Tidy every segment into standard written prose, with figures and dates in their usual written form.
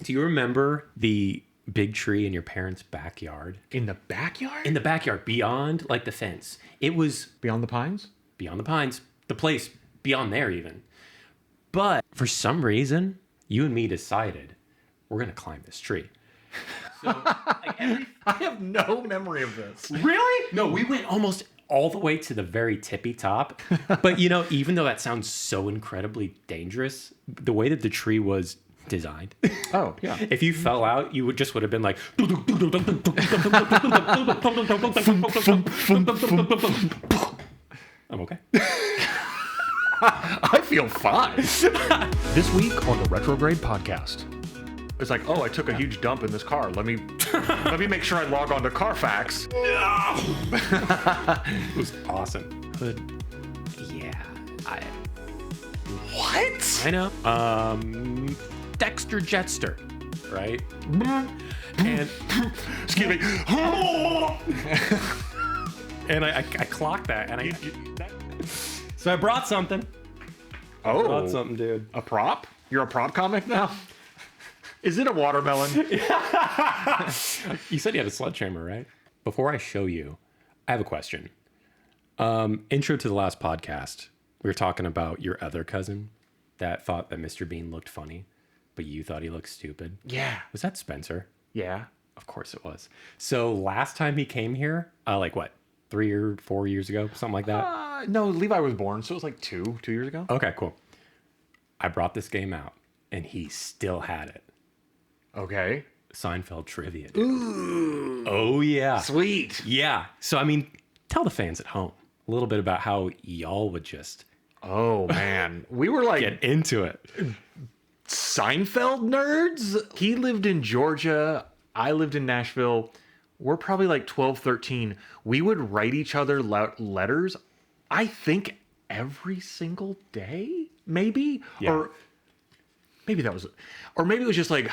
Do you remember the big tree in your parents' backyard? In the backyard? In the backyard, beyond like the fence. It was Beyond the pines? beyond the pines, the place beyond there even. But for some reason, you and me decided we're going to climb this tree. So, like I have no memory of this. Really? No, we went almost all the way to the very tippy top. But, you know, even though that sounds so incredibly dangerous, the way that the tree was designed. Oh, yeah. If you fell out, you would have been like... I'm okay. I feel fine. This week on the Retrograde podcast. It's like, oh, I took a huge dump in this car. Let me make sure I log on to Carfax. It was awesome. But yeah, What? I know. Dexter Jetster, right? And Excuse me. and I clocked that, and so I brought something. Oh, Brought something, dude. a prop? You're a prop comic now? Is it a watermelon? You said you had a sledgehammer, right? Before I show you, I have a question. Intro to the last podcast, we were talking about your other cousin that thought that Mr. Bean looked funny, but you thought he looked stupid. Yeah. Was that Spencer? Yeah. Of course it was. So last time he came here, like what, 3 or 4 years ago, something like that? No, Levi was born, so it was like two years ago. Okay, cool. I brought this game out, and he still had it. Okay. Seinfeld Trivia. Dude. Ooh. Oh, yeah. Sweet. Yeah. So, I mean, tell the fans at home a little bit about how y'all would just Oh, man. We were like get into it. Seinfeld nerds. He lived in Georgia. I lived in Nashville. We're probably like 12, 13. We would write each other letters, I think, every single day, maybe? Yeah. Or maybe that was, or maybe it was just like,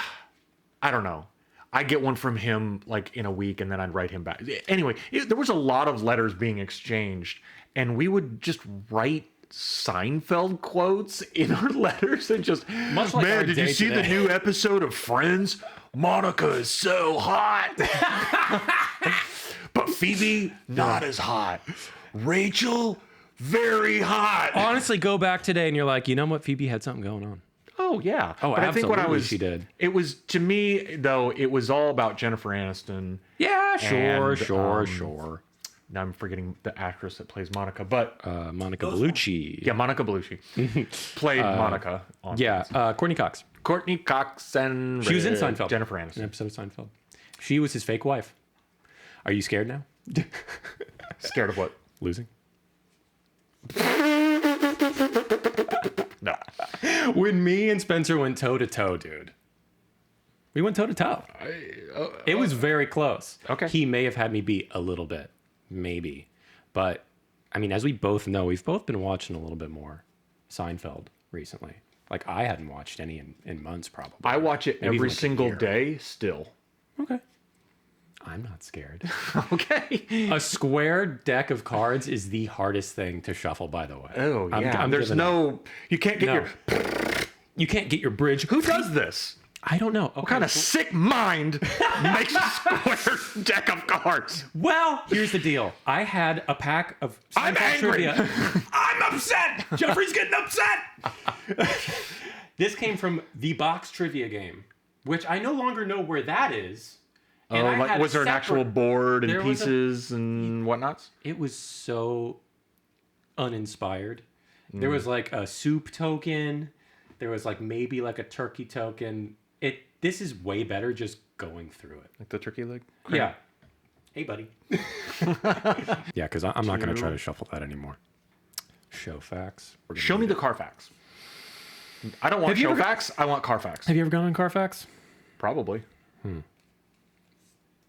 I don't know. I get one from him like in a week and then I'd write him back. Anyway, there was a lot of letters being exchanged and we would just write Seinfeld quotes in our letters and just, Much like our man, did you day see the today." new episode of Friends? Monica is so hot. But Phoebe, not as hot. Rachel, very hot. Honestly, go back today, and you're like, you know what? Phoebe had something going on. Oh, yeah. Oh, but I think when I absolutely was, she did. It was, to me, though, it was all about Jennifer Aniston. Yeah, And, sure. Now I'm forgetting the actress that plays Monica, but Monica Bellucci. yeah, Monica Bellucci played Monica on Yeah, Courtney Cox. Courtney Cox and She was in Seinfeld. Jennifer An Aniston. episode of Seinfeld. She was his fake wife. Are you scared now? Scared of what? Losing? No. When me and Spencer went toe to toe, dude. We went toe to toe. It was very close. Okay. He may have had me beat a little bit, maybe. But, I mean, as we both know, we've both been watching a little bit more Seinfeld recently. Like, I hadn't watched any in months, probably. I watch it Maybe every like a single year. day still. Okay. I'm not scared. Okay. A square deck of cards is the hardest thing to shuffle, by the way. Oh, yeah. I'm There's giving up. no, you can't get No. your, You can't get your bridge. who does this? I don't know. Okay. What kind of sick mind makes a square deck of cards? Well, here's the deal. I had a pack of I'm Seinfeld angry. Trivia. I'm upset. Jeffrey's getting upset. This came from the box trivia game, which I no longer know where that is. And I had was there an actual board and There was a- pieces and whatnots? It was so uninspired. There was like a soup token. There was like maybe like a turkey token. This is way better just going through it. Like the turkey leg? Yeah. Hey, buddy. Yeah, because I'm not going to try to shuffle that anymore. Show facts. Show me the Carfax. I don't want Have you show ever- facts. I want Carfax. Have you ever gone on Carfax? Probably.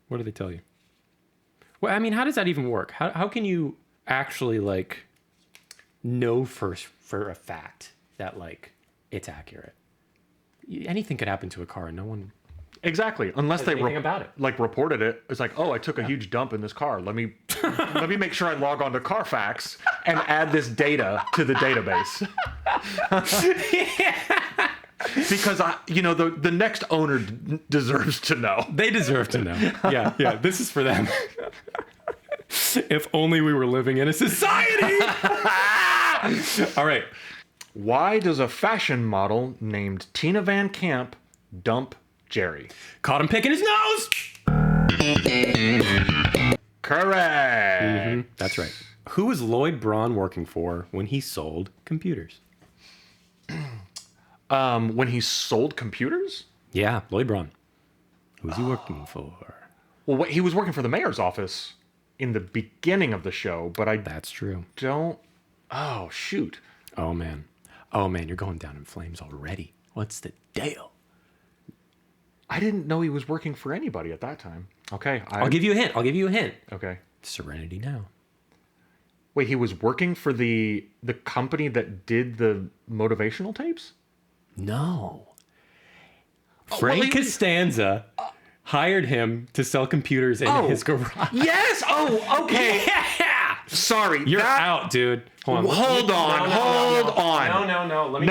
What do they tell you? Well, I mean, how does that even work? How can you actually like know for a fact that like it's accurate? Anything could happen to a car and no one Exactly. Unless they anything about it. like reported it. It's like, oh, I took a huge dump in this car. Let me make sure I log on to Carfax and add this data to the database. Because the next owner deserves to know. They deserve to know. Yeah. This is for them. If only we were living in a society. All right. Why does a fashion model named Tina Van Camp dump Jerry? Caught him picking his nose. Correct. That's right. Who was Lloyd Braun working for when he sold computers? When he sold computers? Yeah, Lloyd Braun. Who was he working for? Well, he was working for the mayor's office in the beginning of the show, but That's true. don't. Oh, shoot. Oh man, you're going down in flames already. What's the deal? I didn't know he was working for anybody at that time. Okay. I'll give you a hint. Okay. Serenity Now. Wait, he was working for the company that did the motivational tapes? No. well, Frank Costanza hired him to sell computers in his garage. Yes. Oh, okay. Yeah. Sorry. You're out, dude. Hold on. Hold on. No. Let me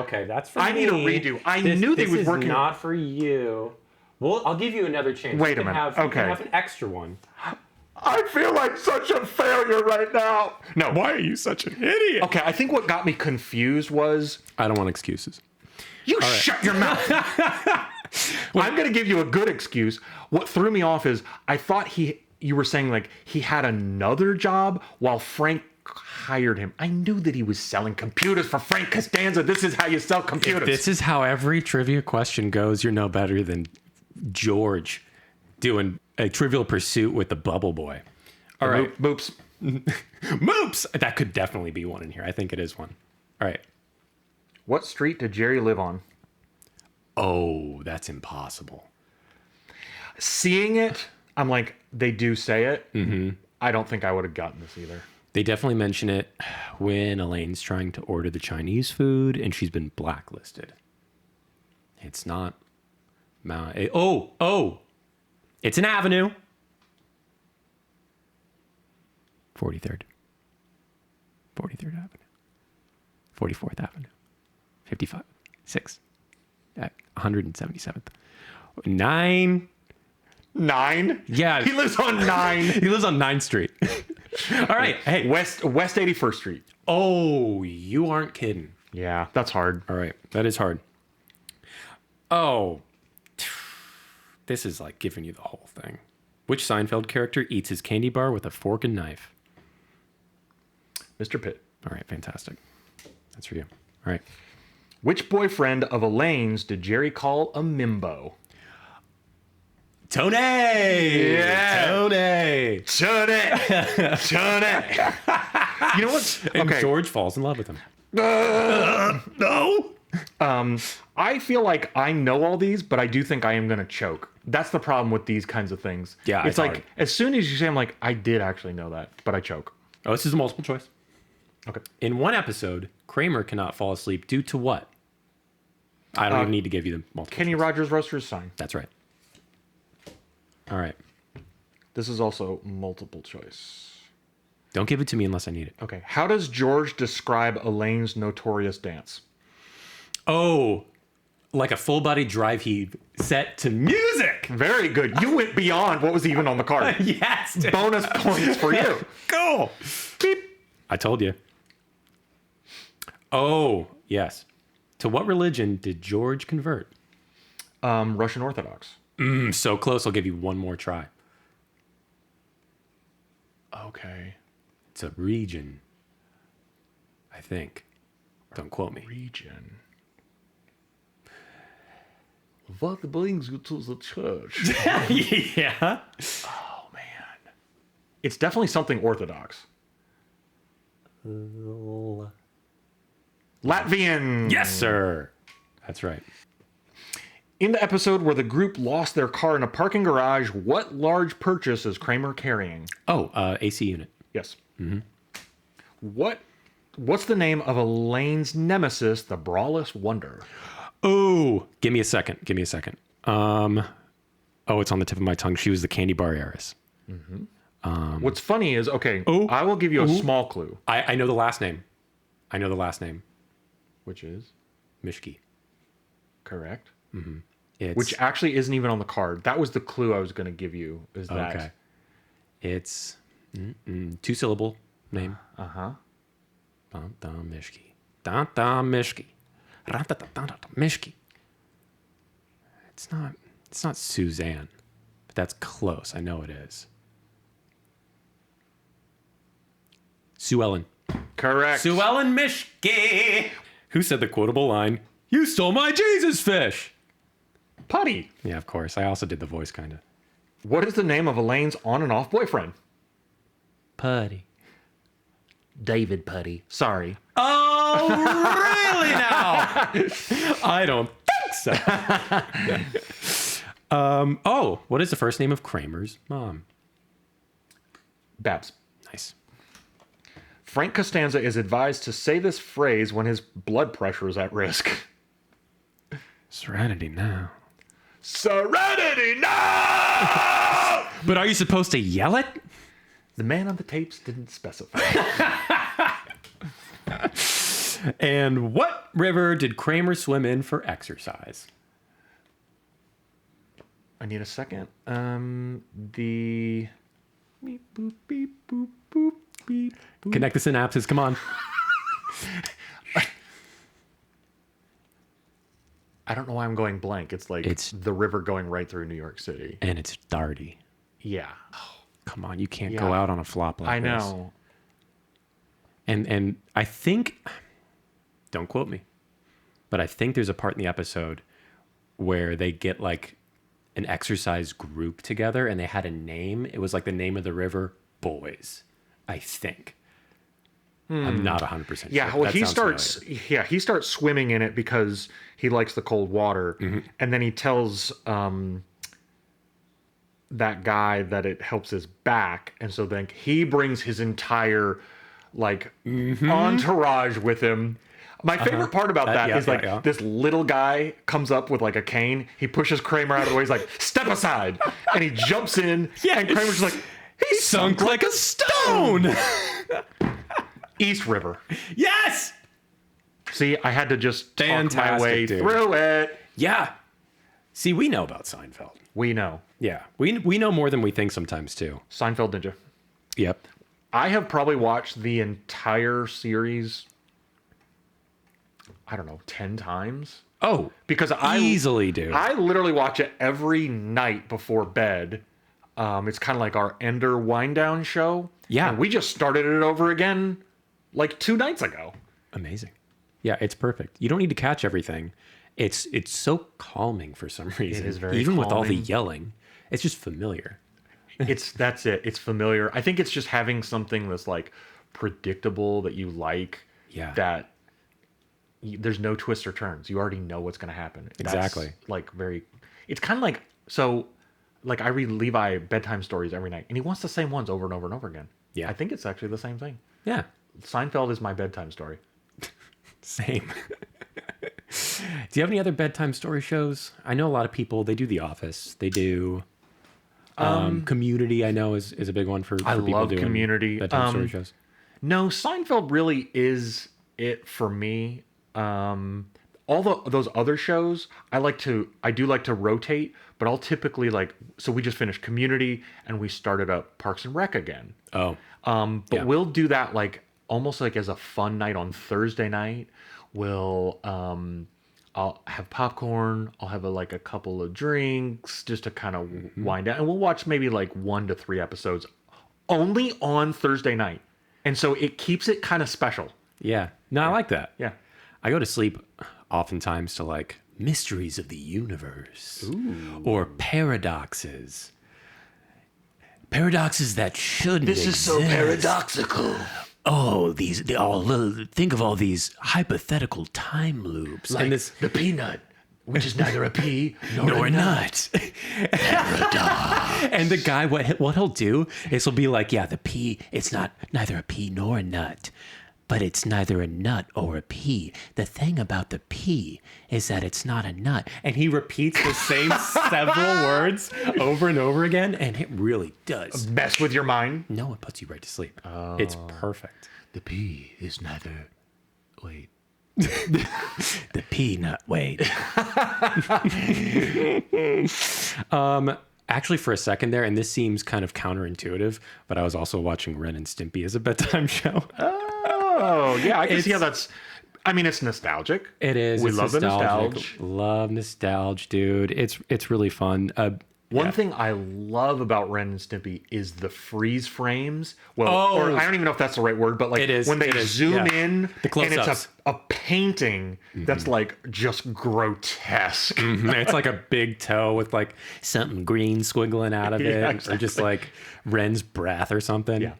okay, that's for me. I need a redo. I knew they was working. This is not for you. Well, I'll give you another chance. Wait a minute. You can have an extra one. I feel like such a failure right now. No. Why are you such an idiot? Okay, I think what got me confused was I don't want excuses. you shut your mouth. I'm going to give you a good excuse. What threw me off is I thought you were saying like he had another job while Frank hired him. I knew that he was selling computers for Frank Costanza. This is how you sell computers. This is how every trivia question goes. You're no better than George doing a Trivial Pursuit with the Bubble Boy. All right. Moops. Moops! That could definitely be one in here. I think it is one. All right. What street did Jerry live on? Oh, that's impossible. Seeing it, I'm like, they do say it. Mm-hmm. I don't think I would have gotten this either. They definitely mention it when Elaine's trying to order the Chinese food and she's been blacklisted. It's not Mount. It's an avenue. 43rd. 43rd Avenue. 44th Avenue. 55. 6. 177th. 9. 9? Yeah. He lives on 9. He lives on 9th Street. All right. Hey. West 81st Street. Oh, you aren't kidding. Yeah, that's hard. All right. That is hard. Oh. This is like giving you the whole thing. Which Seinfeld character eats his candy bar with a fork and knife? Mr. Pitt. All right. Fantastic. That's for you. All right. Which boyfriend of Elaine's did Jerry call a mimbo? Tony! Yeah. Tony! Tony! You know what? And Okay. George falls in love with him. No! I feel like I know all these, but I do think I am going to choke. That's the problem with these kinds of things. Yeah, it's it's like, hard. as soon as you say, I'm like, I did actually know that, but I choke. Oh, this is a multiple choice. Okay. In one episode, Kramer cannot fall asleep due to what? I don't even need to give you the multiple Kenny choice. Rogers Roaster's sign. That's right. All right. This is also multiple choice. Don't give it to me unless I need it. Okay. How does George describe Elaine's notorious dance? Oh, like a full body drive heave set to music. Very good. You went beyond what was even on the card. Yes. dude. Bonus points for you. Go. Beep. I told you. Oh, yes. To what religion did George convert? Russian Orthodox. So close, I'll give you one more try. Okay. It's a region, I think. Don't quote me. Region. What brings you to the church? Yeah. Oh, man. It's definitely something Orthodox. Latvian. Yes, sir. That's right. In the episode where the group lost their car in a parking garage, what large purchase is Kramer carrying? Oh, AC unit. Yes. Mm-hmm. What's the name of Elaine's nemesis, the Brawless Wonder? Oh, give me a second. Oh, it's on the tip of my tongue. She was the candy bar heiress. What's funny is, I will give you a small clue. I know the last name. Which is? Mishki. Correct. It's Which actually isn't even on the card. That was the clue I was going to give you. Is that? okay. It's 2-syllable name. Mishki. Mishki. Mishki. It's not Suzanne, but that's close. I know it is. Sue Ellen. Correct. Sue Ellen Mishki. Who said the quotable line, "You stole my Jesus fish"? Putty. Yeah, of course. I also did the voice kind of. What is the name of Elaine's on and off boyfriend? Putty. David Putty. Sorry. Oh, really now? I don't think so. What is the first name of Kramer's mom? Babs. Nice. Frank Costanza is advised to say this phrase when his blood pressure is at risk. Serenity now. Serenity now! But are you supposed to yell it? The man on the tapes didn't specify. And what river did Kramer swim in for exercise? I need a second. The... Beep, boop, beep, boop, boop, beep, boop. Connect the synapses. Come on. I don't know why I'm going blank. It's like It's- the river going right through New York City. And it's Darty. Yeah. Come on, you can't Yeah. go out on a flop like I this. know. And I think, don't quote me, but I think there's a part in the episode where they get like an exercise group together and they had a name. It was like the name of the river, Boys, I think. I'm not 100% Yeah, sure. well, That he sounds starts. familiar. Yeah, he starts swimming in it because he likes the cold water, and then he tells that guy that it helps his back, and so then he brings his entire like entourage with him. My favorite part about that is this little guy comes up with like a cane. He pushes Kramer out of the way. He's like, "Step aside," and he jumps in. Yeah. And Kramer's like, "He Sunk like a stone. East River." Yes. See, I had to just talk my Fantastic, way dude. through it. Yeah. See, we know about Seinfeld. We know. Yeah. We know more than we think sometimes too. Seinfeld Ninja. Yep. I have probably watched the entire series, I don't know, 10 times. Oh, Because I easily do. I literally watch it every night before bed. It's kind of like our Ender wind down show. Yeah. And we just started it over again like 2 nights ago. Amazing. Yeah, it's perfect. You don't need to catch everything. It's so calming for some reason. is very Even with all the calming. yelling, it's just familiar. That's it. It's familiar. I think it's just having something that's like predictable that you like. Yeah. That there's no twists or turns. You already know what's going to happen. Exactly. That's like very. It's kind of like so. Like I read Levi bedtime stories every night, and he wants the same ones over and over and over again. Yeah. I think it's actually the same thing. Yeah. Seinfeld is my bedtime story. Same. Do you have any other bedtime story shows? I know a lot of people, they do The Office. They do Community, I know is a big one for people love doing Community. bedtime story shows. No, Seinfeld really is it for me. Those other shows, I do like to rotate, but I'll typically so we just finished Community and we started up Parks and Rec again. Oh. But Yeah. we'll do that almost like as a fun night on Thursday night. I'll have popcorn. I'll have a couple of drinks just to kind of wind down, and we'll watch maybe 1 to 3 episodes only on Thursday night, and so it keeps it kind of special. Yeah. No, I like that. Yeah. I go to sleep oftentimes to mysteries of the universe or paradoxes. Paradoxes that shouldn't exist. paradoxical. Oh, think of all these hypothetical time loops. And this, the peanut, which is neither a pea nor a nut. And the guy, what he'll do is he'll be like, yeah, the pea, it's neither a pea nor a nut, but it's neither a nut or a pea. The thing about the pea is that it's not a nut. And he repeats the same several words over and over again, and it really does. Mess with your mind. No, it puts you right to sleep. It's perfect. The pea is neither. Wait. The peanut weight. Actually, for a second there, and this seems kind of counterintuitive, but I was also watching Ren and Stimpy as a bedtime show. Oh, yeah, I can see how that's... I mean, it's nostalgic. It is. We It's love the nostalgic. nostalgia. Love nostalgia, dude. It's really fun. One thing I love about Ren and Stimpy is the freeze frames. Well, or I don't even know if that's the right word, but like It is, when they it is, zoom yeah. in The and it's close-ups. a painting that's like just grotesque. It's like a big toe with like something green squiggling out of it, Yeah, or just like Ren's breath or something. Yeah.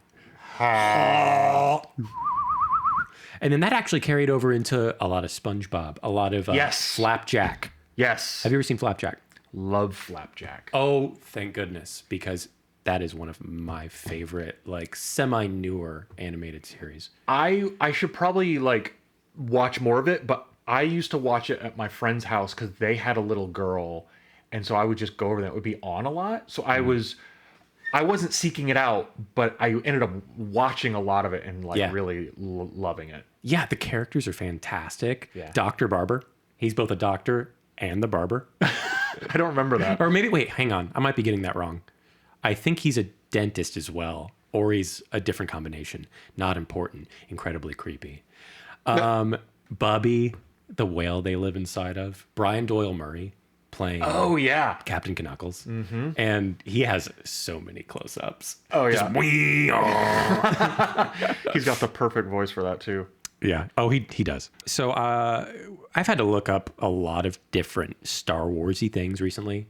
And then that actually carried over into a lot of SpongeBob, a lot of Yes. Flapjack. Yes. Have you ever seen Flapjack? Love Flapjack. Oh, thank goodness, because that is one of my favorite, like, semi-newer animated series. I should probably like watch more of it, but I used to watch it at my friend's house because they had a little girl, and so I would just go over there. It would be on a lot, so I wasn't seeking it out, but I ended up watching a lot of it and like Yeah. really loving it. Yeah, the characters are fantastic. Yeah. Dr. Barber, he's both a doctor and the barber. I don't remember that. Or maybe, wait, hang on. I might be getting that wrong. I think he's a dentist as well, or he's a different combination. Not important. Incredibly creepy. Bubby, the whale they live inside of. Brian Doyle Murray playing Oh yeah. Captain Knuckles. Mm-hmm. And he has so many close-ups. Oh yeah. Just, "Wee, oh." He's got the perfect voice for that too. Yeah. Oh, he does. So I've had to look up a lot of different Star Warsy things recently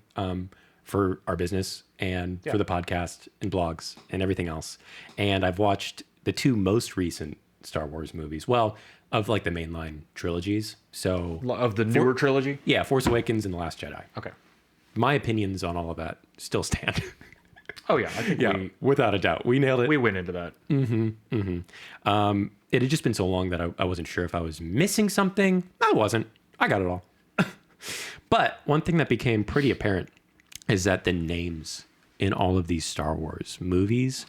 for our business and for the podcast and blogs and everything else. And I've watched the two most recent Star Wars movies. Well, of like the mainline trilogies. So Of the newer trilogy. yeah, Force Awakens and The Last Jedi. Okay. My opinions on all of that still stand. Oh yeah, I think without a doubt. We nailed it. we went into that. It had just been so long that I wasn't sure if I was missing something. I wasn't. I got it all. But one thing that became pretty apparent is that the names in all of these Star Wars movies,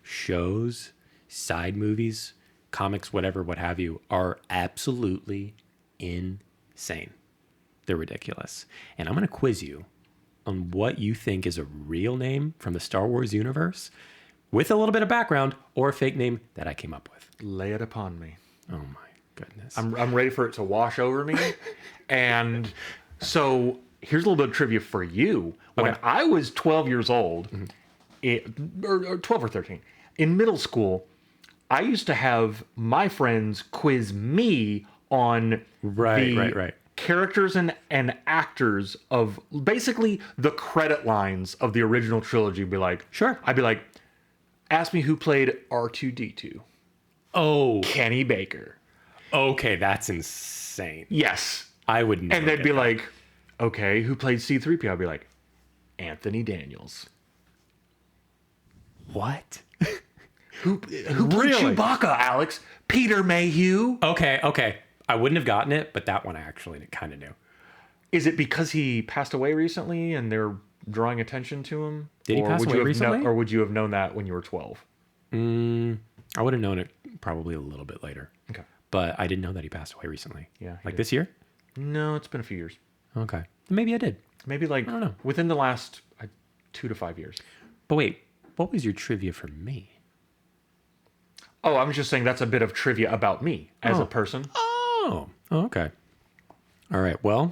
shows, side movies, comics, whatever, what have you, are absolutely insane. They're ridiculous. And I'm going to quiz you on what you think is a real name from the Star Wars universe with a little bit of background or a fake name that I came up with. Lay it upon me. Oh my goodness. I'm ready for it to wash over me. And so here's a little bit of trivia for you. When Okay. I was 12 years old, or 12 or 13, in middle school, I used to have my friends quiz me on Right. characters and actors of basically the credit lines of the original trilogy. Be like, Sure. I'd be like, ask me who played R2D2. Oh, Kenny Baker. okay. That's insane. Yes. I would never. And they'd get be that. like, okay, who played C-3PO? I'd be like, Anthony Daniels. what? Who played Really? Chewbacca, Alex? Peter Mayhew. Okay. I wouldn't have gotten it, but that one I actually kind of knew. Is it because he passed away recently and they're drawing attention to him? Did he pass would away you have recently? or would you have known that when you were 12? I would have known it probably a little bit later. Okay. But I didn't know that he passed away recently. Yeah, he Like did. this year? No, it's been a few years. Okay. Maybe I did. Maybe like don't know. within the last 2 to 5 years. But wait, what was your trivia for me? Oh, I'm just saying that's a bit of trivia about me as a person. Oh, okay. All right. Well,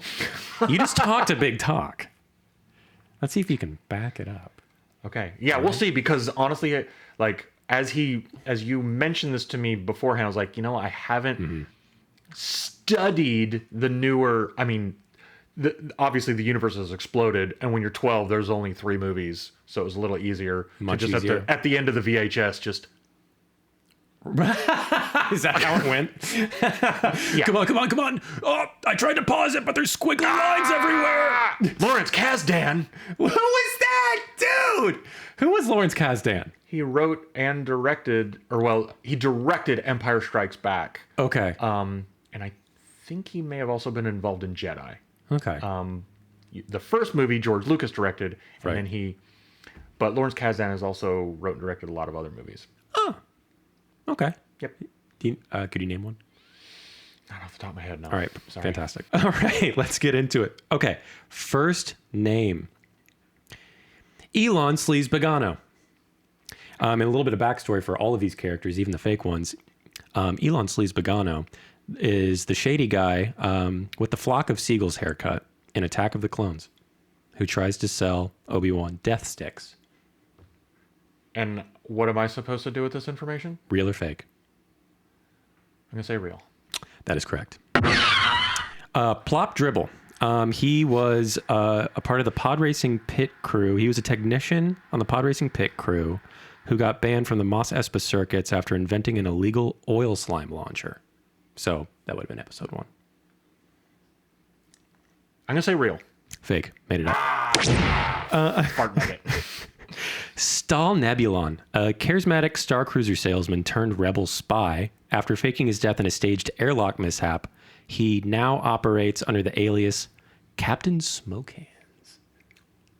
you just talked a big talk. Let's see if you can back it up. Okay. Yeah, we'll see, because honestly, like as you mentioned this to me beforehand, I was like, I haven't studied the newer, I mean, obviously the universe has exploded, and when you're 12, there's only 3 movies, so it was a little easier Much to just easier. at the end of the VHS just Is that how it went? Yeah. Come on. Oh, I tried to pause it, but there's squiggly lines everywhere. Lawrence Kasdan. Who was that, dude? Who was Lawrence Kasdan? He wrote and directed, he directed Empire Strikes Back. Okay. And I think he may have also been involved in Jedi. Okay. The first movie George Lucas directed, and Right. then but Lawrence Kasdan has also wrote and directed a lot of other movies. Okay. Yep. Could you name one? Not off the top of my head, no. All right, Sorry. fantastic. All right, let's get into it. Okay, first name. Elon Sleaze Pagano. And a little bit of backstory for all of these characters, even the fake ones. Elon Sleaze Pagano is the shady guy with the flock of seagulls haircut in Attack of the Clones, who tries to sell Obi-Wan death sticks. And what am I supposed to do with this information? Real or fake? I'm going to say real. That is correct. Plop Dribble. He was a part of the pod racing pit crew. He was a technician on the pod racing pit crew who got banned from the Mos Espa circuits after inventing an illegal oil slime launcher. So that would have been episode 1. I'm going to say real. Fake. Made it up. Fart nugget. Stahl Nebulon, a charismatic Star Cruiser salesman turned rebel spy. After faking his death in a staged airlock mishap, he now operates under the alias Captain Smokehands.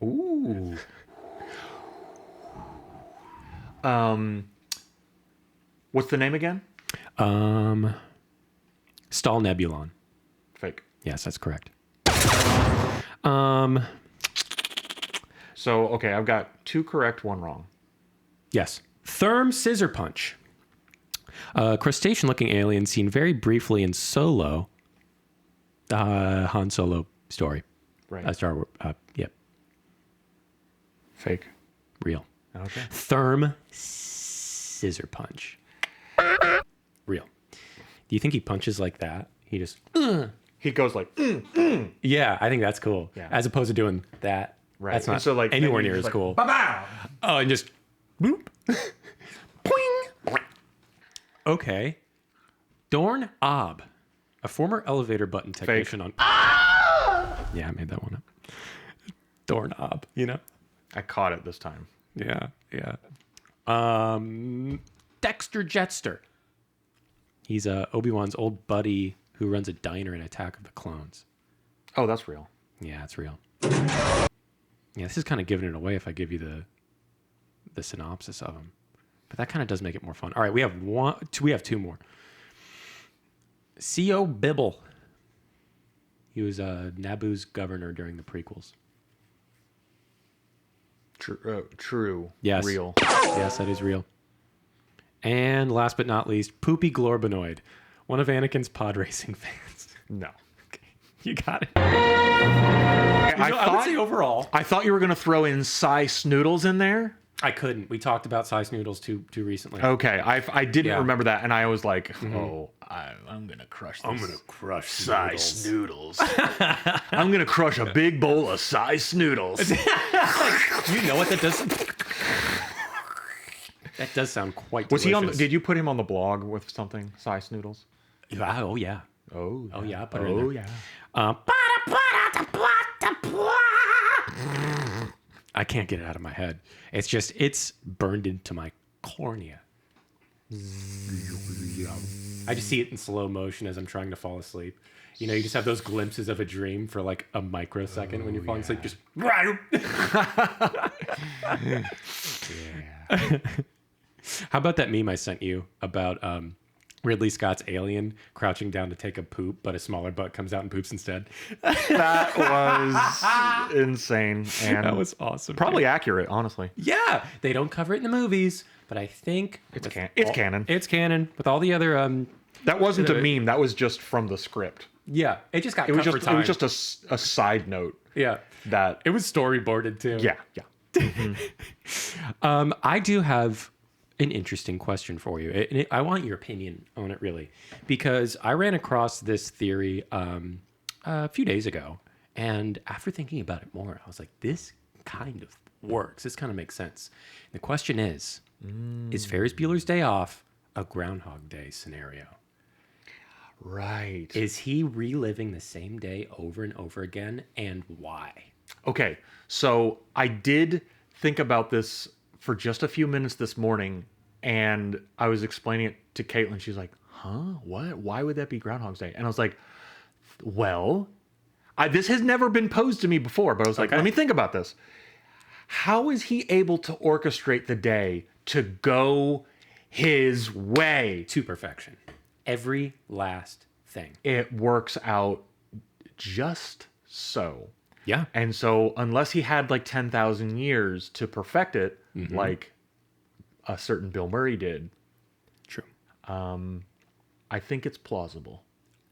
Ooh. What's the name again? Stahl Nebulon. Fake. Yes, that's correct. So, okay, I've got 2 correct, 1 wrong. Yes. Therm Scissor Punch. A crustacean-looking alien seen very briefly in Solo. Han Solo story. Right. Star Wars. Yep. Fake. Real. Okay. Therm Scissor Punch. Real. Do you think he punches like that? He just... He goes like, Yeah, I think that's cool. Yeah. As opposed to doing that. right. That's not And so, like, anywhere then near you're as just cool. Like, ba-bow! Oh, and just... Boop. Poing. Okay. Dorn Ob. A former elevator button technician on... Yeah, I made that one up. Doorknob, you know? I caught it this time. Yeah. Dexter Jetster. He's Obi-Wan's old buddy who runs a diner in Attack of the Clones. Oh, that's real. Yeah, it's real. Yeah, this is kind of giving it away if I give you the synopsis of him. But that kind of does make it more fun. All right, we have 2 more. C.O. Bibble. He was Naboo's governor during the prequels. True. Yes. Real. Yes, that is real. And last but not least, Poopy Glorbinoid, one of Anakin's pod racing fans. No. You got it. I would say overall. I thought you were going to throw in Cy Snoodles in there. I couldn't. We talked about size noodles too recently. Okay. I didn't Yeah. remember that. And I was like, I'm going to crush this. I'm gonna crush Cy Snoodles. I'm going to crush a big bowl of Cy Snoodles. You know what that does? That does sound quite Was delicious. he on? Did you put him on the blog with something? Cy Snoodles? Oh, yeah. Oh, Oh, yeah. I put it in there. yeah. I can't get it out of my head. It's burned into my cornea. I just see it in slow motion as I'm trying to fall asleep. You know, you just have those glimpses of a dream for like a microsecond when you're falling asleep. Just How about that meme I sent you about Ridley Scott's Alien crouching down to take a poop, but a smaller butt comes out and poops instead? That was insane. And That was awesome. probably accurate, honestly. Yeah, they don't cover it in the movies, but I think It's with canon. It's canon. It's canon with all the other. That wasn't a meme. That was just from the script. Yeah, it just got It was cut just for time. it was just a side note yeah. that It was storyboarded too. yeah. I do have an interesting question for you. I want your opinion on it, really, because I ran across this theory a few days ago, and after thinking about it more, I was like, this kind of works. This kind of makes sense. The question is Ferris Bueller's Day Off a Groundhog Day scenario? Right. Is he reliving the same day over and over again, and why? Okay, so I did think about this for just a few minutes this morning, and I was explaining it to Caitlin. She's like, huh? What? Why would that be Groundhog's Day? And I was like, well, this has never been posed to me before, but I was like, let me think about this. How is he able to orchestrate the day to go his way? To perfection. Every last thing. it works out just so. Yeah. And so unless he had like 10,000 years to perfect it, like a certain Bill Murray did, True. I think it's plausible.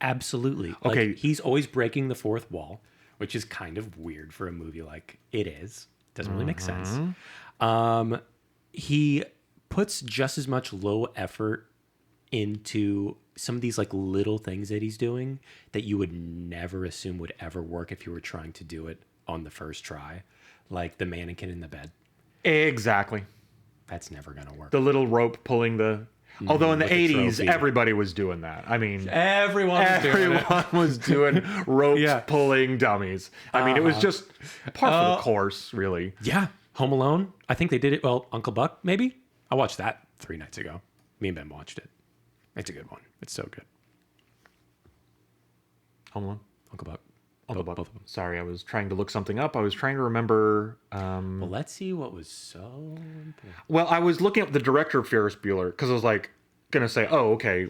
Absolutely. Okay. Like, he's always breaking the fourth wall, which is kind of weird for a movie like it is. Doesn't really make sense. He puts just as much low effort into some of these like little things that he's doing that you would never assume would ever work if you were trying to do it on the first try. Like the mannequin in the bed. Exactly. That's never going to work. The little rope pulling the... Although in the with the 80s, trophy. everybody was doing that. I mean, Everyone was doing ropes Yeah. pulling dummies. I mean, it was just part of the course, really. Yeah. Home Alone. I think they did it. Well, Uncle Buck, maybe. I watched that 3 nights ago. Me and Ben watched it. It's a good one. It's so good. Home Alone. Uncle Buck. Uncle Buck. Both of them. Sorry, I was trying to look something up. I was trying to remember... Well, let's see what was so important. Well, I was looking up the director of Ferris Bueller because I was like gonna say, oh, okay,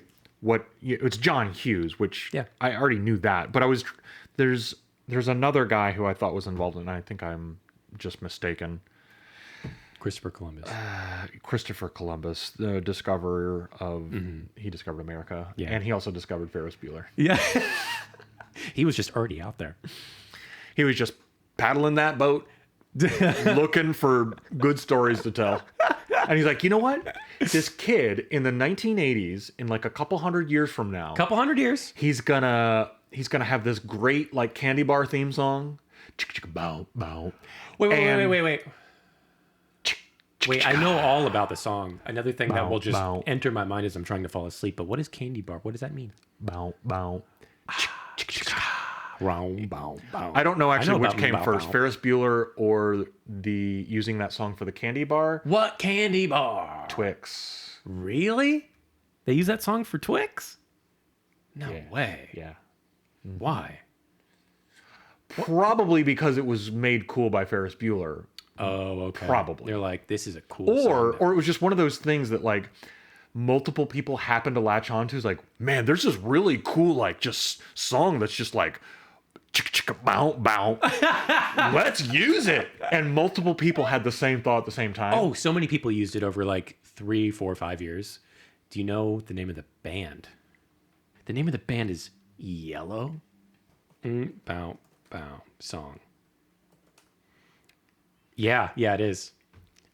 it's John Hughes, which Yeah. I already knew that, but there's another guy who I thought was involved, and I think I'm just mistaken. Christopher Columbus. Christopher Columbus, the discoverer of he discovered America, Yeah. and he also discovered Ferris Bueller. Yeah. He was just already out there. He was just paddling that boat, looking for good stories to tell. And he's like, you know what? This kid in the 1980s, in like a couple hundred years from now, Couple hundred years. he's gonna have this great like candy bar theme song. Chicka chicka bow bow. And- Wait. Wait, I know all about the song. Another thing that will just bow. enter my mind as I'm trying to fall asleep. But what is candy bar? What does that mean? Bow bow. Round, bow, bow. I don't know actually which about came bow, first, bow. Ferris Bueller or the using that song for the candy bar. What candy bar? Twix. Really? They use that song for Twix? No Yeah. way. Yeah. Why? Probably because it was made cool by Ferris Bueller. Oh, okay. Probably. They're like, this is a cool song. Or it was just one of those things that like multiple people happen to latch onto. It's like, man, there's this really cool like just song that's just like chicka chicka bow bow. Let's use it. And multiple people had the same thought at the same time. Oh, so many people used it over like 3, 4, 5 years. Do you know the name of the band? The name of the band is Yellow. Bow, bow, song. Yeah, it is.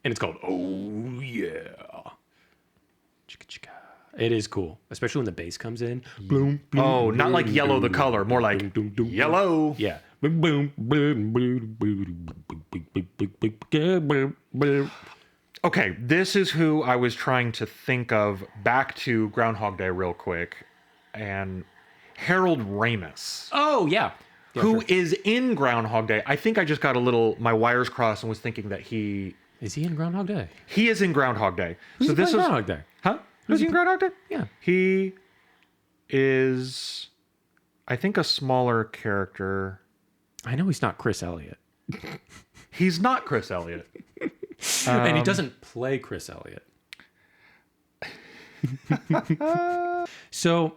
And it's called Oh Yeah. Chicka chicka. It is cool, especially when the bass comes in. Boom, boom, Oh, not like yellow the color, more like boom, boom, boom. yellow. Yeah. Boom, boom, boom, boom, boom, boom. Okay, this is who I was trying to think of. Back to Groundhog Day real quick. And Harold Ramis. Oh, yeah. Who is in Groundhog Day. I think I just got my wires crossed and was thinking that he Is he in Groundhog Day? is in Groundhog Day. Who's this is Groundhog Day? Huh? Who's he in Groundhog Day? Yeah. He is, I think, a smaller character. I know he's not Chris Elliott. He's not Chris Elliott. And he doesn't play Chris Elliott. So,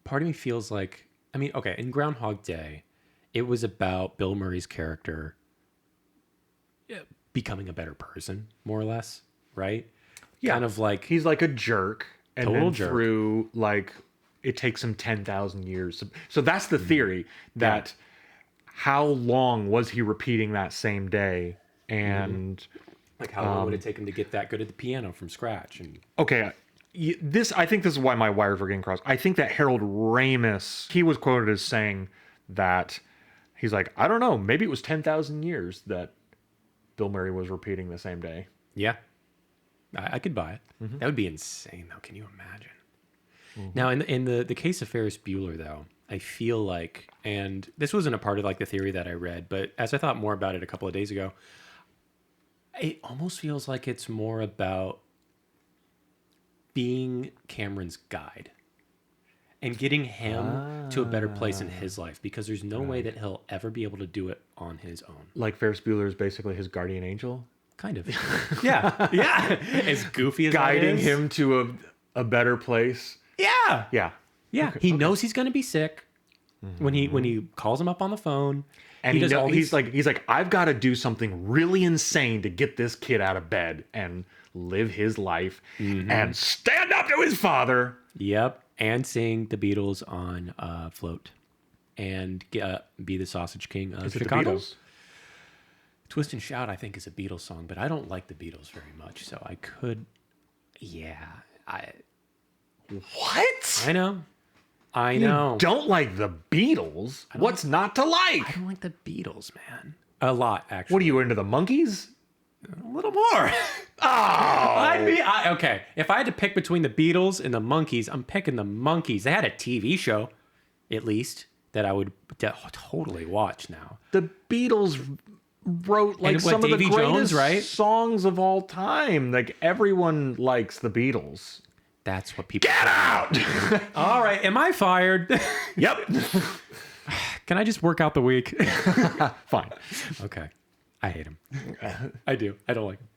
part of me feels like, I mean, okay, in Groundhog Day, it was about Bill Murray's character becoming a better person, more or less, right? Yeah. Kind of like, He's like a jerk. And Total then jerk. through, like, it takes him 10,000 years. So that's the theory, that how long was he repeating that same day? And... like how long would it take him to get that good at the piano from scratch? And Okay, I think this is why my wires were getting crossed. I think that Harold Ramis, he was quoted as saying that he's like, I don't know, maybe it was 10,000 years that Bill Murray was repeating the same day. yeah, I could buy it. That would be insane, though. Can you imagine? Now, in the case of Ferris Bueller, though, I feel like, and this wasn't a part of like the theory that I read, but as I thought more about it a couple of days ago, it almost feels like it's more about being Cameron's guide and getting him to a better place in his life, because there's no way that he'll ever be able to do it on his own. Like Ferris Bueller is basically his guardian angel, Kind of. Yeah. As goofy as that guiding is. him to a better place. Yeah. Yeah. Yeah, he knows he's going to be sick when he calls him up on the phone. And he's like, I've got to do something really insane to get this kid out of bed and live his life and stand up to his father. Yep, and sing the Beatles on Float and be the Sausage King of Chicago. The Beatles? Twist and Shout, I think, is a Beatles song, but I don't like the Beatles very much, so I could... Yeah, What? I know. You don't like the Beatles? What's not to like? I don't like the Beatles, man. A lot, actually. What are you into, the Monkees? A little more. Okay. If I had to pick between the Beatles and the Monkees, I'm picking the Monkees. They had a TV show, at least, that I would totally watch now. The Beatles wrote like some of the greatest songs of all time. Like everyone likes the Beatles. That's what people get out. All right, am I fired? Yep. Can I just work out the week? Fine. Okay. I hate him. I do. I don't like him.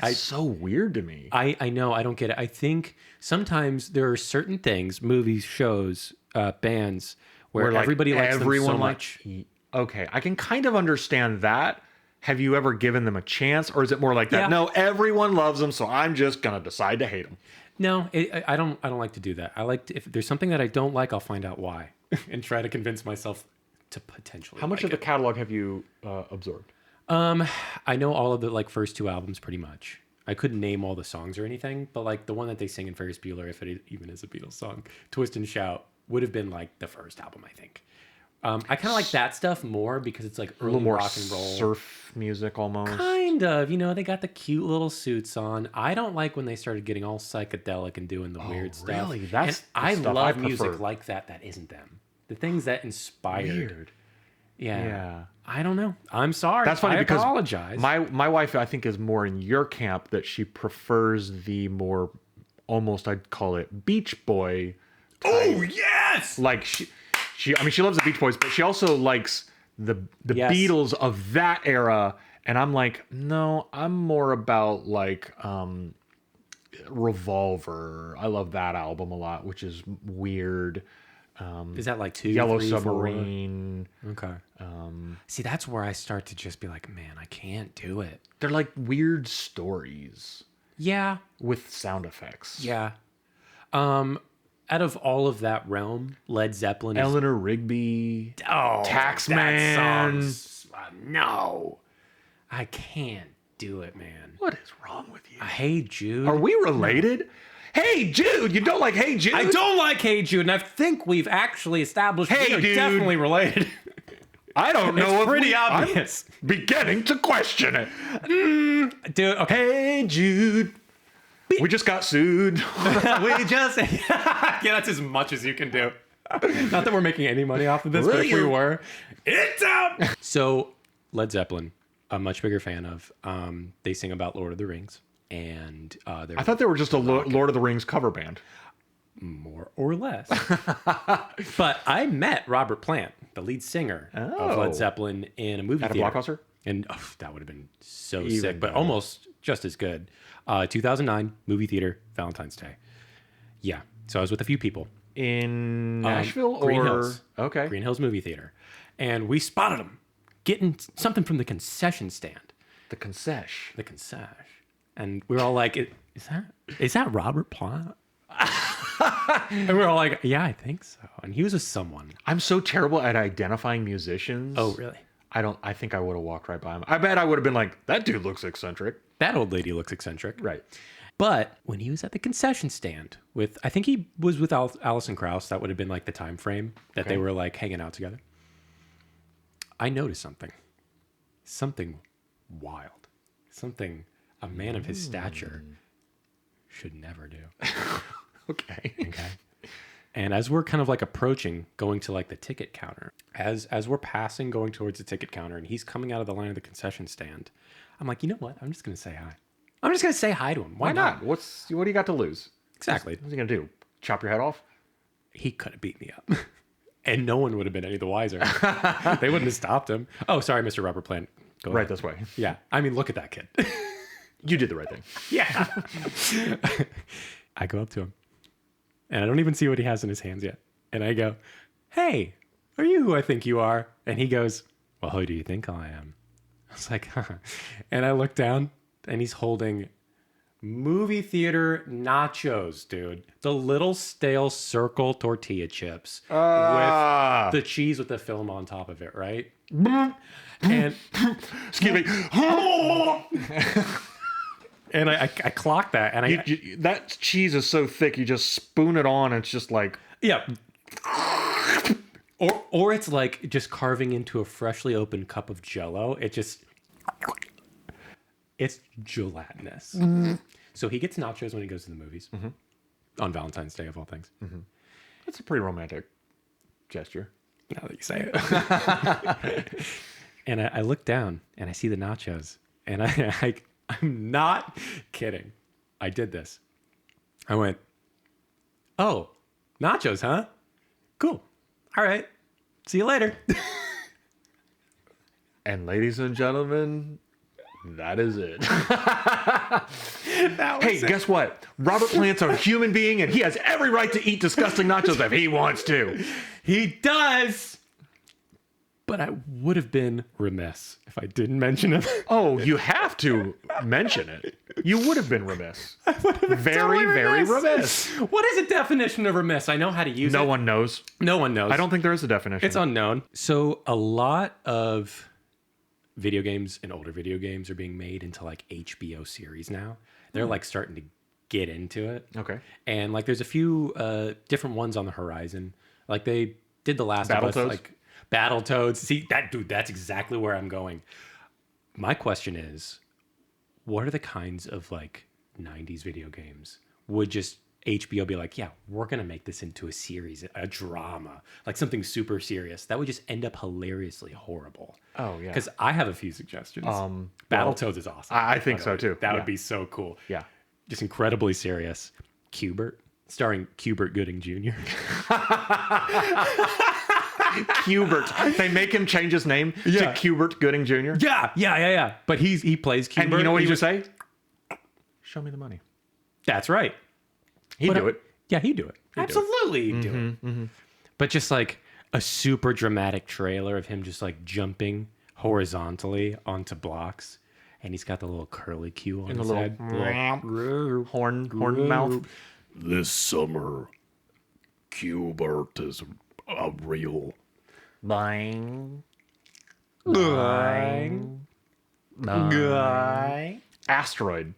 That's so weird to me. I know. I don't get it. I think sometimes there are certain things, movies, shows, bands, where like everybody likes them so much. Okay, I can kind of understand that. Have you ever given them a chance, or is it more like that? Yeah. No, everyone loves them, so I'm just gonna decide to hate them. No, I don't like to do that. I like to, if there's something that I don't like, I'll find out why and try to convince myself to potentially. How much of the catalog have you absorbed? I know all of the like first two albums pretty much. I couldn't name all the songs or anything, but like the one that they sing in Ferris Bueller, if it even is a Beatles song, Twist and Shout, would have been like the first album, I think. I kind of like that stuff more because it's like early more rock and roll, surf music almost. Kind of, they got the cute little suits on. I don't like when they started getting all psychedelic and doing the weird stuff. Really? That's and I stuff love I music prefer. like that. That isn't them. The things that inspired. Weird. Yeah. I don't know. I'm sorry. That's funny because apologize. My wife, I think, is more in your camp, that she prefers the more almost, I'd call it Beach Boy. Oh yes. Like she loves the Beach Boys, but she also likes the Beatles of that era. And I'm like, no, I'm more about like Revolver. I love that album a lot, which is weird. Is that like 2, Yellow 3, Submarine? 4? Okay. See, that's where I start to just be like, man, I can't do it. They're like weird stories. Yeah. With sound effects. Yeah. Out of all of that realm, Led Zeppelin is... Eleanor Rigby. Oh, Taxman. No. I can't do it, man. What is wrong with you? Hey Jude. Are we related? Hey Jude, you don't like Hey Jude? I don't like Hey Jude, and I think we've actually established we are definitely related. I don't know. It's pretty obvious. I'm beginning to question it. Dude, okay. Hey Jude. We just got sued. Yeah, that's as much as you can do. Not that we're making any money off of this, but if we were, it's out. So, Led Zeppelin, I'm a much bigger fan of. They sing about Lord of the Rings, and I thought they were just a Lord of the Rings cover band. More or less. But I met Robert Plant, the lead singer of Led Zeppelin, in a movie theater. At a Blockbuster? And that would have been so sick, but almost just as good. 2009, movie theater, Valentine's Day. Yeah. So I was with a few people. In Nashville Green Hills. Okay. Green Hills movie theater. And we spotted him getting something from the concession stand. The concession. The concession. And we were all like, is that Robert Plant? And we were all like, yeah, I think so. And he was with someone. I'm so terrible at identifying musicians. Oh, really? I think I would have walked right by him. I bet I would have been like, that dude looks eccentric. That old lady looks eccentric. Right. But when he was at the concession stand I think he was with Alison Krauss. That would have been like the time frame that they were like hanging out together. I noticed something wild, something a man of his stature should never do. Okay. And as we're kind of like approaching, going to like the ticket counter, as we're passing, going towards the ticket counter, and he's coming out of the line of the concession stand, I'm like, you know what? I'm just going to say hi. I'm just going to say hi to him. Why not? What do you got to lose? Exactly. What's he going to do? Chop your head off? He could have beat me up. And no one would have been any the wiser. They wouldn't have stopped him. Oh, sorry, Mr. Robert Plant. Go right ahead. this way. Yeah. I mean, look at that kid. You did the right thing. Yeah. I go up to him. And I don't even see what he has in his hands yet. And I go, hey, are you who I think you are? And he goes, well, who do you think I am? I was like, huh. And I look down and he's holding movie theater nachos, dude. The little stale circle tortilla chips with the cheese with the film on top of it, right? And excuse me. And I clocked that, and that cheese is so thick, you just spoon it on, and it's just like yeah. Or it's like just carving into a freshly opened cup of Jell-O. It's gelatinous. So he gets nachos when he goes to the movies on Valentine's Day of all things. That's a pretty romantic gesture. Now that you say it. And I look down and I see the nachos, and I'm not kidding. I did this. I went, oh, nachos, huh? Cool. All right. See you later. And ladies and gentlemen, that is it. Hey, guess what? Robert Plant's a human being, and he has every right to eat disgusting nachos if he wants to. He does. But I would have been remiss if I didn't mention him. Oh, you have to mention it. You would have been remiss. Very, very remiss. What is a definition of remiss? I know how to use it. No one knows. No one knows. I don't think there is a definition. It's unknown. So a lot of video games and older video games are being made into like HBO series now. They're like starting to get into it. Okay. And like there's a few different ones on the horizon. Like they did The Last of Us. Like Battletoads. See, that's exactly where I'm going. My question is, what are the kinds of like 90s video games would just HBO be like, yeah, we're going to make this into a series, a drama, like something super serious that would just end up hilariously horrible. Oh, yeah. Because I have a few suggestions. Battletoads is awesome. I think so too. That would be so cool. Yeah. Just incredibly serious. Q*bert, starring Q*bert Gooding Jr. Q*bert. They make him change his name to Q*bert Gooding Jr. Yeah. But he plays Q*bert. And you know what he would say? Show me the money. That's right. He'd do it. Yeah, he'd do it. Absolutely, he'd do it. Mm-hmm. But just like a super dramatic trailer of him just like jumping horizontally onto blocks, and he's got the little curly Q on his head. Horn mouth. This summer, Q*bert is a real. Bang. Asteroid.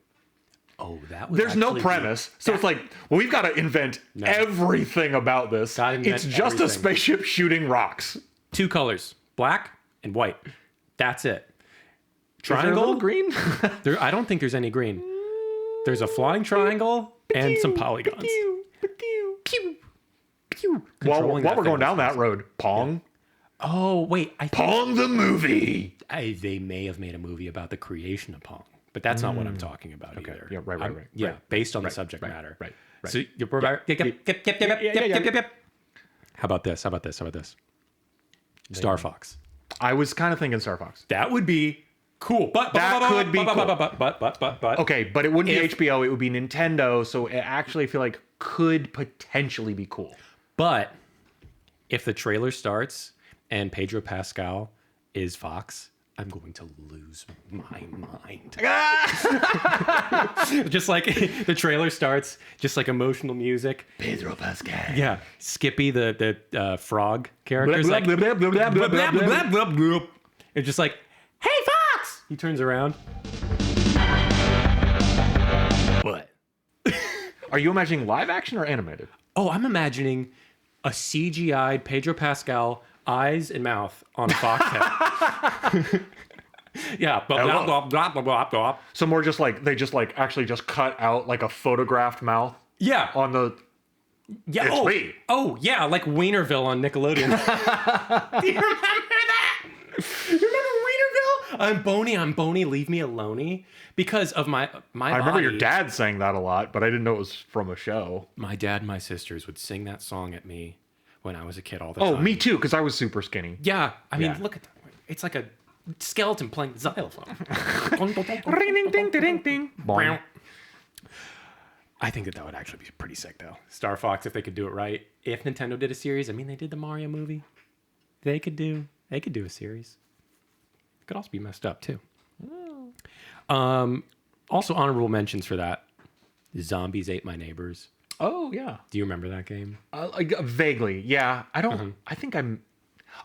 Oh, that was. There's no premise. So it's like, well, we've got to invent everything about this. It's just a spaceship shooting rocks. 2 colors, black and white. That's it. Triangle? Green? I don't think there's any green. There's a flying triangle and some polygons. While we're going down that road, Pong. Yeah. Oh, wait. Pong the movie. They may have made a movie about the creation of Pong. But that's not what I'm talking about either. Yeah, right. Yeah, based on the subject matter. Right. So yep. How about this? Star Fox. I was kind of thinking Star Fox. That would be cool. But okay, but it wouldn't be HBO. It would be Nintendo. So it actually, I feel like, could potentially be cool. But if the trailer starts and Pedro Pascal is Fox, I'm going to lose my mind. Just like the trailer starts, just like emotional music. Pedro Pascal. Yeah. Skippy, the frog character. It's like, it's just like, hey, Fox! He turns around. What? Are you imagining live action or animated? Oh, I'm imagining a CGI'd Pedro Pascal eyes and mouth on a fox head. Yeah. So more just like they just like actually just cut out like a photographed mouth. Yeah. On the. Yeah. It's me. Oh yeah, like Wienerville on Nickelodeon. Do you remember that? You remember Wienerville? I'm bony, leave me alone. Because of my I remember your dad saying that a lot, but I didn't know it was from a show. My dad and my sisters would sing that song at me when I was a kid all the time. Oh, me too, because I was super skinny. Yeah. I mean, look at that. It's like a skeleton playing the xylophone. Ring, ding, ding, ding, ding. I think that would actually be pretty sick, though. Star Fox, if they could do it right. If Nintendo did a series, I mean, they did the Mario movie. They could do a series. It could also be messed up, too. Also, honorable mentions for that. Zombies Ate My Neighbors. Oh, yeah. Do you remember that game? Vaguely. Yeah. I don't, I think I'm,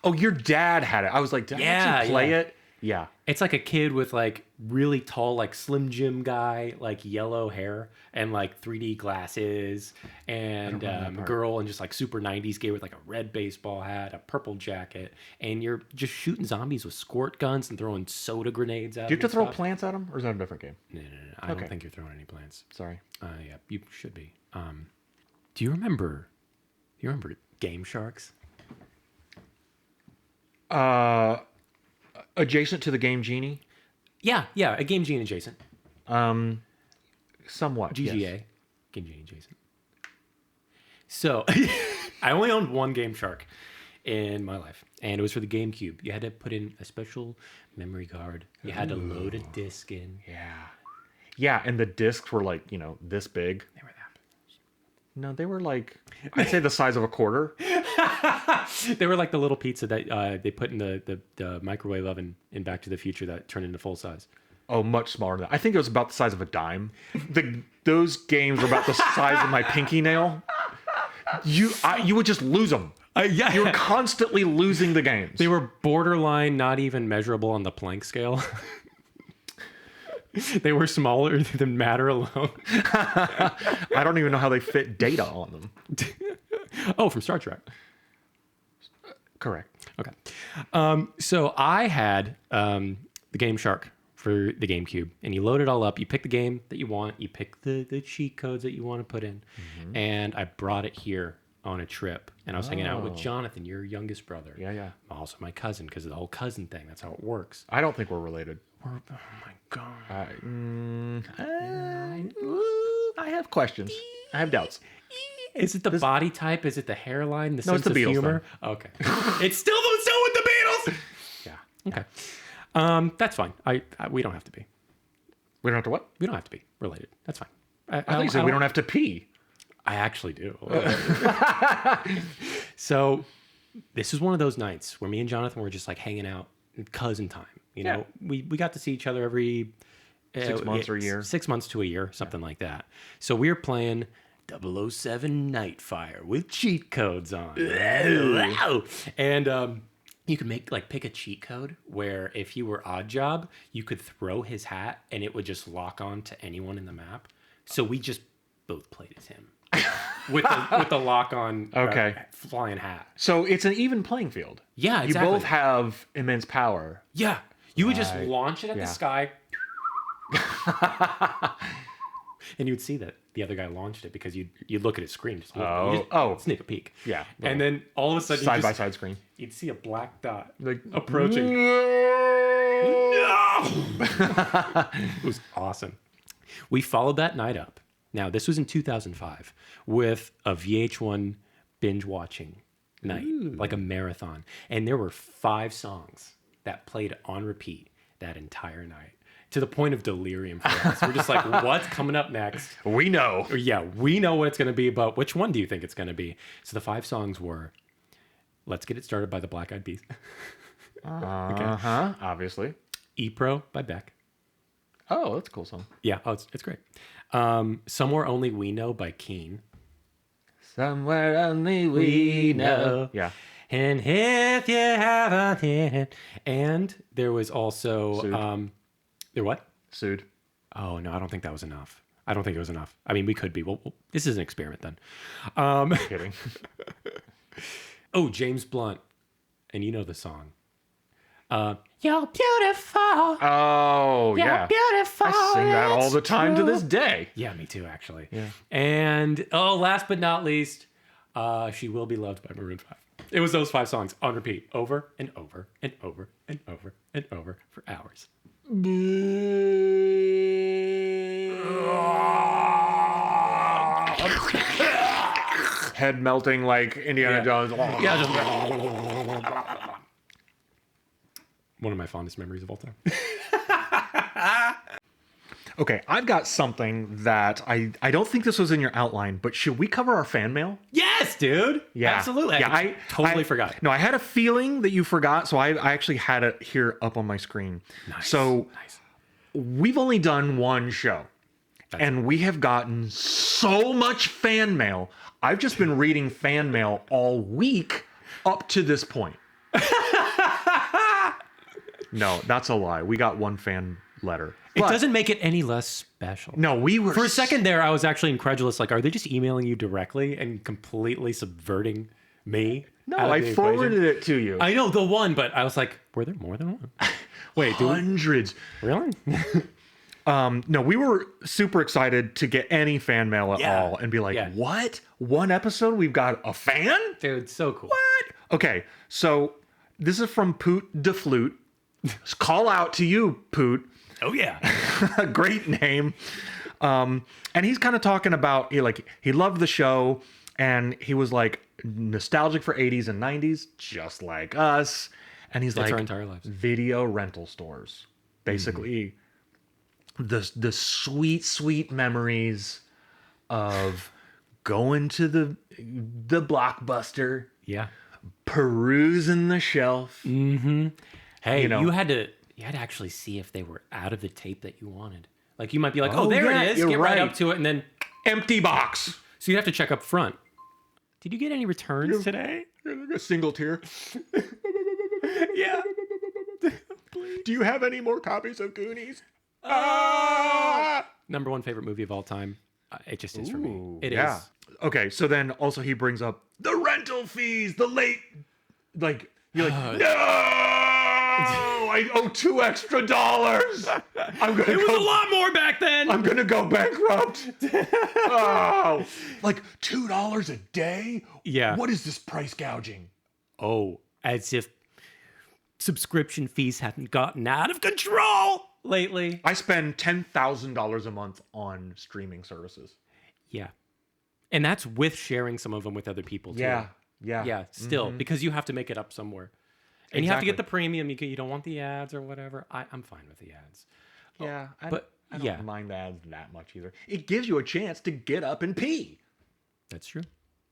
oh, your dad had it. I was like, did I actually play it? Yeah. It's like a kid with like really tall, like Slim Jim guy, like yellow hair and like 3D glasses, and a girl in just like super 90s gear with like a red baseball hat, a purple jacket, and you're just shooting zombies with squirt guns and throwing soda grenades at them. Do you have to throw plants at them, or is that a different game? No. I don't think you're throwing any plants. Sorry. Yeah, you should be. Do you remember Game Sharks? Adjacent to the game Genie? Yeah, a Game Genie adjacent. Somewhat. GGA. Yes. Game Genie adjacent. So, I only owned one Game Shark in my life, and it was for the GameCube. You had to put in a special memory card. You had to load a disc in. Yeah, and the discs were like, this big. They were that. No, they were like, I'd say the size of a quarter. They were like the little pizza that they put in the microwave oven in Back to the Future that turned into full size. Oh, much smaller than that. I think it was about the size of a dime. Those games were about the size of my pinky nail. You would just lose them. You were constantly losing the games. They were borderline not even measurable on the Planck scale. They were smaller than matter alone. I don't even know how they fit data on them. Oh, from Star Trek. Correct. Okay. So I had the Game Shark for the GameCube, and you load it all up. You pick the game that you want. You pick the cheat codes that you want to put in. Mm-hmm. And I brought it here on a trip, and I was hanging out with Jonathan, your youngest brother. Yeah. Also my cousin, because of the whole cousin thing. That's how it works. I don't think we're related. Oh my God. I have questions. I have doubts. Is it the body type? Is it the hairline? The sense it's the of Beatles humor? Okay. It's still with the Beatles. Yeah. Okay. That's fine. We don't have to be. We don't have to what? We don't have to be related. That's fine. I thought you said we don't have to pee. I actually do. So this was one of those nights where me and Jonathan were just like hanging out, cousin time. We got to see each other every 6 months or a year. 6 months to a year, something like that. So we were playing 007 Nightfire with cheat codes on. And you could pick a cheat code where if you were Odd Job, you could throw his hat and it would just lock on to anyone in the map. So we just both played as him with the lock on flying hat. So it's an even playing field. Yeah, exactly. You both have immense power. Yeah. You would just launch it at the sky. And you would see that the other guy launched it because you'd look at his screen. Just sneak a peek. Yeah. And then all of a sudden, side-by-side screen. You'd see a black dot like approaching. No! It was awesome. We followed that night up. Now, this was in 2005 with a VH1 binge watching night, like a marathon. And there were 5 songs that played on repeat that entire night, to the point of delirium for us. We're just like, what's coming up next? We know. Yeah, we know what it's going to be, but which one do you think it's going to be? So the 5 songs were Let's Get It Started by the Black Eyed Peas. Obviously. E-Pro by Beck. Oh, that's a cool song. Yeah, it's great. Somewhere Only We Know by Keen. Somewhere only we know. Yeah. And if you haven't hit. And there was also Sued. There what? Sued. Oh no, I don't think that was enough. I don't think it was enough. I mean, we could be. Well, this is an experiment then. Kidding. Oh, James Blunt, and you know the song. You're beautiful. Oh, You're beautiful. I sing that all the time to this day. Yeah, me too, actually. Yeah. And last but not least, She Will Be Loved by Maroon 5. It was those 5 songs on repeat, over and over and over and over and over for hours. Head melting like Indiana Jones. Yeah, just one of my fondest memories of all time. Okay, I've got something that I don't think this was in your outline, but should we cover our fan mail? Yes, dude. Yeah. Absolutely. Yeah, I totally forgot. No, I had a feeling that you forgot, so I actually had it here up on my screen. Nice. So nice. we've only done one show, and we have gotten so much fan mail. I've just been reading fan mail all week up to this point. No, that's a lie. We got one fan letter. It But- doesn't make it any less special. No, we were For a second there, I was actually incredulous. Like, are they just emailing you directly and completely subverting me? No, out of I the forwarded equation? it to you. I know the one, but I was like, were there more than one? Wait, Hundreds. really? No, we were super excited to get any fan mail at Yeah. all and be like, Yeah. what? One episode, we've got a fan? Dude, so cool. What? Okay, so this is from Poot de Flute. Call out to you, Poot. Oh, yeah. A great name. And he's kind of talking about he loved the show and he was like nostalgic for 80s and 90s, just like us. And he's That's like our entire lives. video rental stores. Basically the sweet memories of going to the Blockbuster, Yeah. perusing the shelf. Hey, You know. you had to actually see if they were out of the tape that you wanted. Like, you might be like, oh, Oh, there yeah, it is. you're Get right right. up to it, and then Empty box. so you have to check up front. Did you get any returns today? A single tear. Yeah. Do you have any more copies of Goonies? Number one favorite movie of all time. It just is for me. Ooh, It is. yeah. Okay, so then also he brings up the rental fees, the late, like, you're like, no, I owe $2 extra. I'm gonna It was go, a lot more back then. I'm gonna go bankrupt. Oh, like $2 a day? Yeah. What is this price gouging? Oh, as if subscription fees haven't gotten out of control lately. I spend $10,000 a month on streaming services. Yeah. And that's with sharing some of them with other people too. Yeah. Yeah, still, because you have to make it up somewhere. And you have to get the Exactly. premium. You don't want the ads or whatever. I'm fine with the ads. Yeah, but I don't yeah. mind the ads that much either. It gives you a chance to get up and pee. That's true.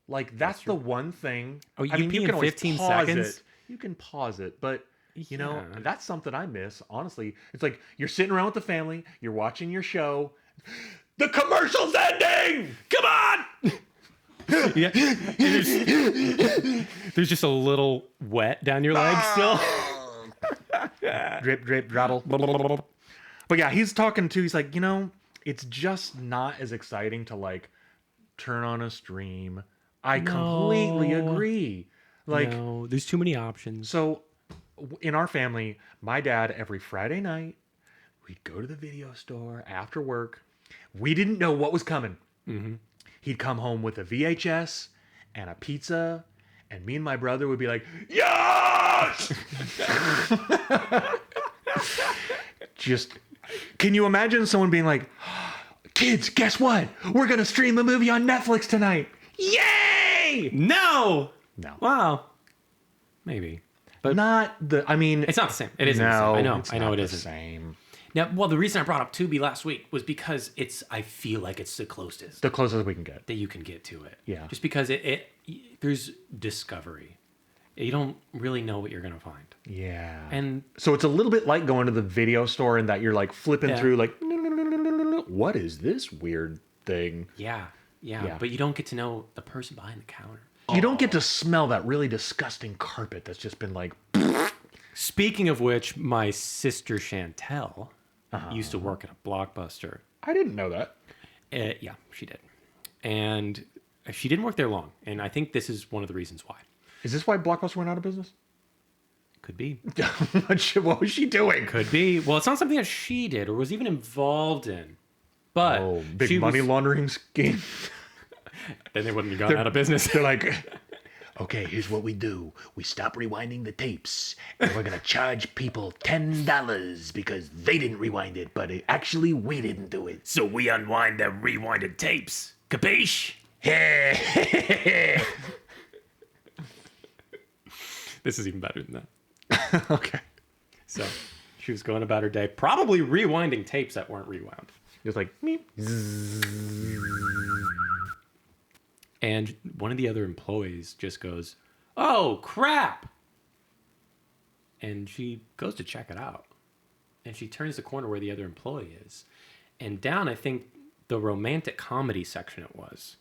Like that's the one thing. Oh, you I mean, pee you in can always 15 pause seconds? it. You can pause it, but you know Yeah. that's something I miss. Honestly, it's like you're sitting around with the family, you're watching your show. The commercial's ending. Come on. Yeah. There's just a little wet down your leg still. Drip, drip, drabble. But yeah, he's talking too. He's like, it's just not as exciting to like turn on a stream. I completely agree. Like, No, there's too many options. so in our family, my dad, every Friday night, we'd go to the video store after work. We didn't know what was coming. He'd come home with a VHS and a pizza, and me and my brother would be like, yes! Just, can you imagine someone being like, kids, guess what? We're going to stream a movie on Netflix tonight. Yay! No. No. Wow. Maybe. But Not the, I mean, it's not the same. It isn't the no, same. I know. it's I know not it the isn't. same. Now, well, the reason I brought up Tubi last week was because I feel like it's the closest The closest we can get. that you can get to it. Yeah. Just because there's discovery. You don't really know what you're going to find. Yeah. And So it's a little bit like going to the video store and that you're like flipping Yeah. through like, what is this weird thing? yeah, Yeah. but you don't get to know the person behind the counter. You don't get to smell that really disgusting carpet that's just been like, Speaking of which, my sister Chantel used to work at a Blockbuster. I didn't know that. Yeah, she did. And she didn't work there long. And I think this is one of the reasons why. Is this why Blockbuster went out of business? Could be. What was she doing? Could be. Well, it's not something that she did or was even involved in. But Oh, big she money was, laundering scheme. then they wouldn't have gone out of business. They're like, okay, here's what we do. We stop rewinding the tapes, and we're going to charge people $10 because they didn't rewind it, but actually we didn't do it. So we unwind the rewinded tapes. Capiche? This is even better than that. Okay. So she was going about her day, probably rewinding tapes that weren't rewound. Just like meep. And one of the other employees just goes, "Oh, crap." And she goes to check it out. And she turns the corner where the other employee is. And down, I think, the romantic comedy section it was,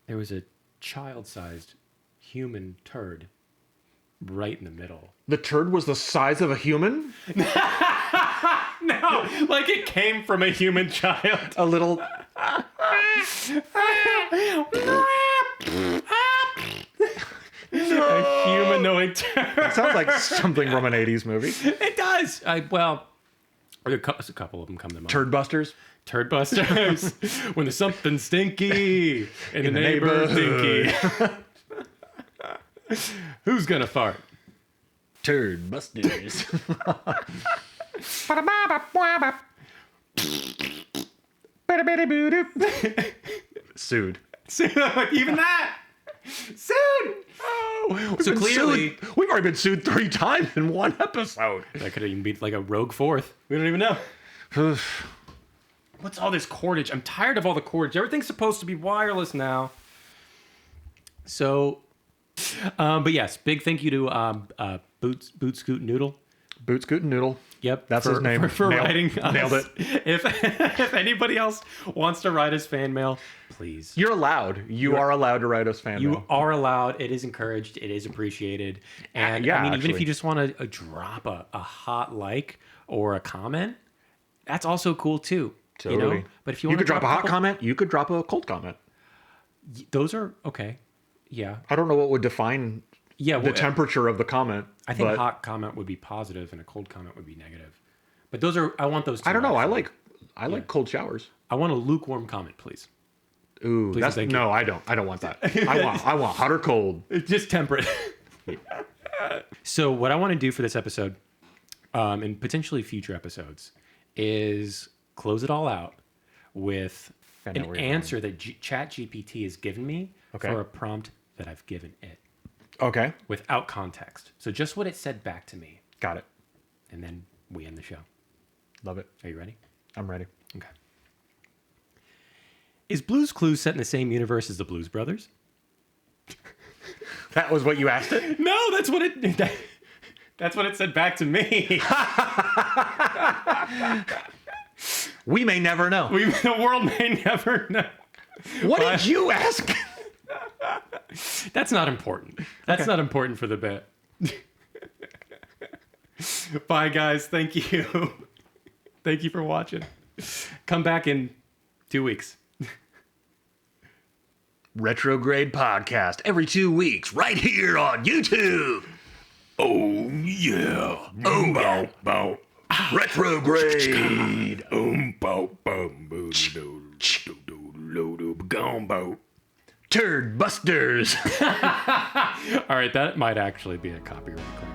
there was a child-sized human turd right in the middle. The turd was the size of a human? No, like it came from a human child. A little... A humanoid turd. Sounds like something from an 80s movie. It does. There's a couple of them come to mind. Turd busters? Turd busters. When there's something stinky in the neighborhood. Dinky. Who's gonna fart? Turd busters. Sued. Even that. Sued. Oh, So clearly, we've already been sued 3 times in one episode. that could even be like a rogue fourth. We don't even know. What's all this cordage? I'm tired of all the cordage. Everything's supposed to be wireless now. So, but yes, big thank you to Boot Scoot Noodle. Boot Scoot and Noodle. Yep, That's his name. For writing us. Nailed it. If anybody else wants to write us fan mail, please. You're allowed. You are allowed to write us fan You mail. are allowed. It is encouraged. It is appreciated. And yeah, I mean, even if actually. you just want to drop a hot like or a comment, that's also cool too. Totally. You know? But if you You want could to drop a hot comment. You could drop a cold comment. those are okay. Yeah. I don't know what would define Yeah. the Well, temperature of the comment. I think but hot comment would be positive and a cold comment would be negative. But those are, I want those two. I don't know. actually. I like cold showers. I want a lukewarm comment, please. Ooh, Please, that's thank you. no. I don't want that. I want hot or cold. Just temperate. So what I want to do for this episode, and potentially future episodes, is close it all out with I know an where you're answer that ChatGPT has given me Okay. for a prompt that I've given it Okay, without context. So just what it said back to me, got it. and then we end the show. Love it. Are you ready? I'm ready. Okay. Is Blue's Clues set in the same universe as the Blues Brothers? That was what you asked it. No, that's what it. That's what it said back to me. We may never know. The world may never know. What did you ask? That's not important. That's not important for the bit. Bye, guys. Thank you. Thank you for watching. Come back in 2 weeks. Retrograde podcast every 2 weeks, right here on YouTube. Oh, yeah. Oh, bow, bow. Retrograde. Bow, bow, boo, do, do, do, do, do, gone, bow. Turd busters. All right, that might actually be a copyright claim.